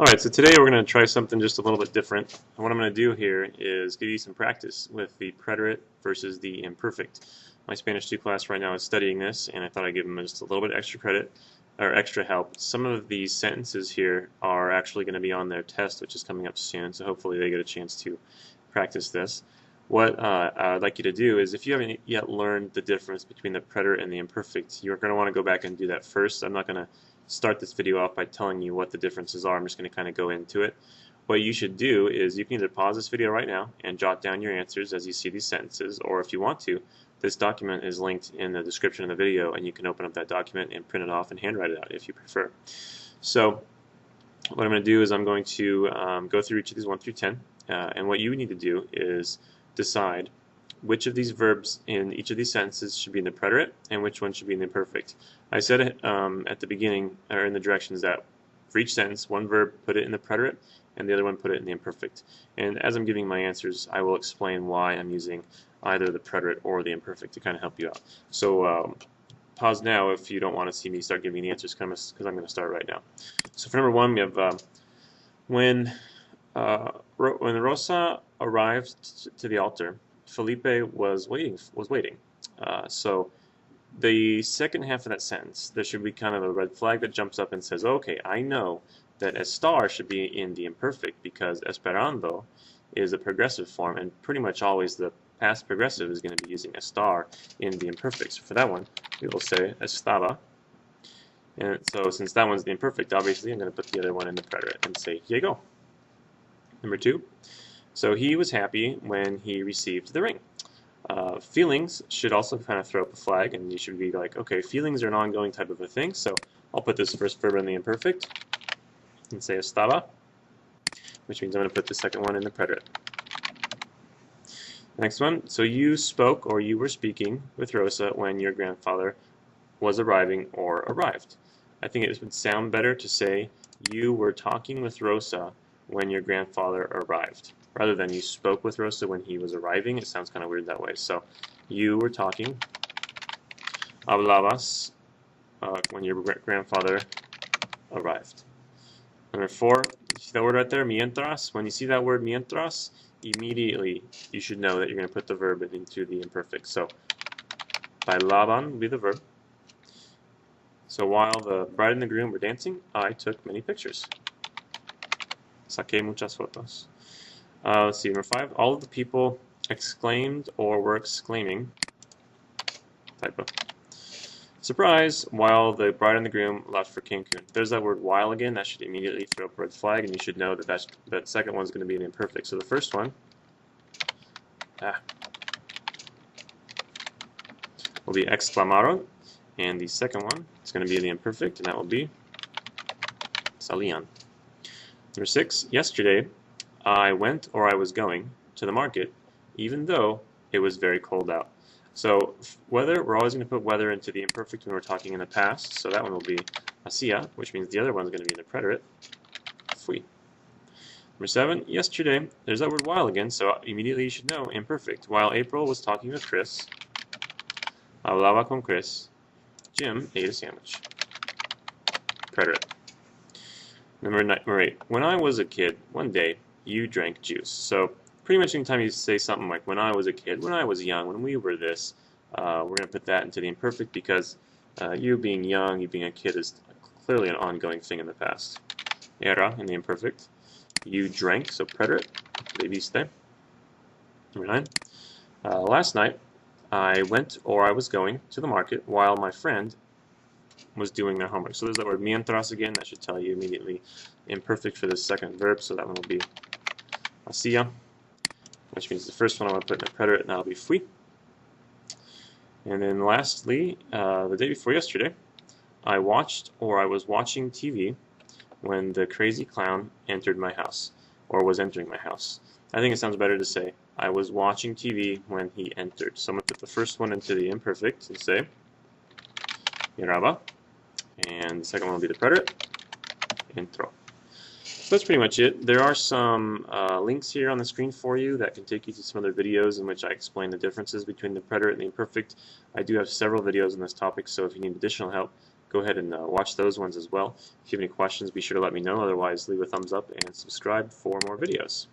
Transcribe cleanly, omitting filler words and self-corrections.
Alright, so today we're going to try something just a little bit different. And what I'm going to do here is give you some practice with the preterite versus the imperfect. My Spanish 2 class right now is studying this, and I thought I'd give them just a little bit extra credit, or extra help. Some of these sentences here are actually going to be on their test, which is coming up soon, so hopefully they get a chance to practice this. What I'd like you to do is, if you haven't yet learned the difference between the preterite and the imperfect, you're going to want to go back and do that first. I'm not going to start this video off by telling you what the differences are. I'm just going to kind of go into it. What you should do is you can either pause this video right now and jot down your answers as you see these sentences, or if you want to, this document is linked in the description of the video, and you can open up that document and print it off and handwrite it out if you prefer. So what I'm going to do is I'm going to go through each of these 1 through 10, and what you need to do is decide which of these verbs in each of these sentences should be in the preterite and which one should be in the imperfect. I said at the beginning, or in the directions, that for each sentence, one verb put it in the preterite and the other one put it in the imperfect. And as I'm giving my answers, I will explain why I'm using either the preterite or the imperfect to kind of help you out. So pause now if you don't want to see me start giving the answers, because I'm going to start right now. So for number 1, we have when Rosa arrived to the altar, Felipe was waiting. So the second half of that sentence, there should be kind of a red flag that jumps up and says, okay, I know that estar should be in the imperfect because esperando is a progressive form, and pretty much always the past progressive is going to be using estar in the imperfect. So for that one, we will say estaba. And so since that one's the imperfect, obviously I'm going to put the other one in the preterite and say llegó. Number 2. So he was happy when he received the ring. Feelings should also kind of throw up a flag, and you should be like, okay, feelings are an ongoing type of a thing, so I'll put this first verb in the imperfect and say estaba, which means I'm going to put the second one in the preterite. Next one, so you spoke or you were speaking with Rosa when your grandfather was arriving or arrived. I think it would sound better to say you were talking with Rosa when your grandfather arrived, rather than you spoke with Rosa when he was arriving. It sounds kind of weird that way. So you were talking, hablabas, when your grandfather arrived. Number 4, you see that word right there, mientras? When you see that word mientras, immediately you should know that you're going to put the verb into the imperfect. So bailaban will be the verb. So while the bride and the groom were dancing, I took many pictures. Saqué muchas fotos. Let's see, number 5. All of the people exclaimed or were exclaiming, typo, surprise, while the bride and the groom left for Cancun. There's that word while again. That should immediately throw up a red flag, and you should know that that second one is going to be an imperfect. So the first one will be exclamaron, and the second one is going to be the imperfect, and that will be salían. Number 6, yesterday I went or I was going to the market even though it was very cold out. So weather, we're always going to put weather into the imperfect when we're talking in the past, so that one will be hacía, which means the other one's going to be in the preterite, fui. Number 7, yesterday, there's that word while again, so immediately you should know imperfect. While April was talking with Chris, hablaba con Chris, Jim ate a sandwich. Preterite. Number 8, when I was a kid, one day, you drank juice. So pretty much anytime you say something like when I was a kid, when I was young, when we were this, we're going to put that into the imperfect because you being young, you being a kid is clearly an ongoing thing in the past. Era in the imperfect. You drank, so preterite, bebiste. Number 9, last night, I went or I was going to the market while my friend was doing their homework. So there's that word mientras again. That should tell you immediately imperfect for the second verb. So that one will be hacía, which means the first one I want to put in the preterite, and that'll be fui. And then lastly, the day before yesterday, I watched or I was watching TV when the crazy clown entered my house, or was entering my house. I think it sounds better to say I was watching TV when he entered. So I'm going to put the first one into the imperfect and say miraba, and the second one will be the preterite, entró. So that's pretty much it. There are some links here on the screen for you that can take you to some other videos in which I explain the differences between the preterite and the imperfect. I do have several videos on this topic, so if you need additional help, go ahead and watch those ones as well. If you have any questions, be sure to let me know. Otherwise, leave a thumbs up and subscribe for more videos.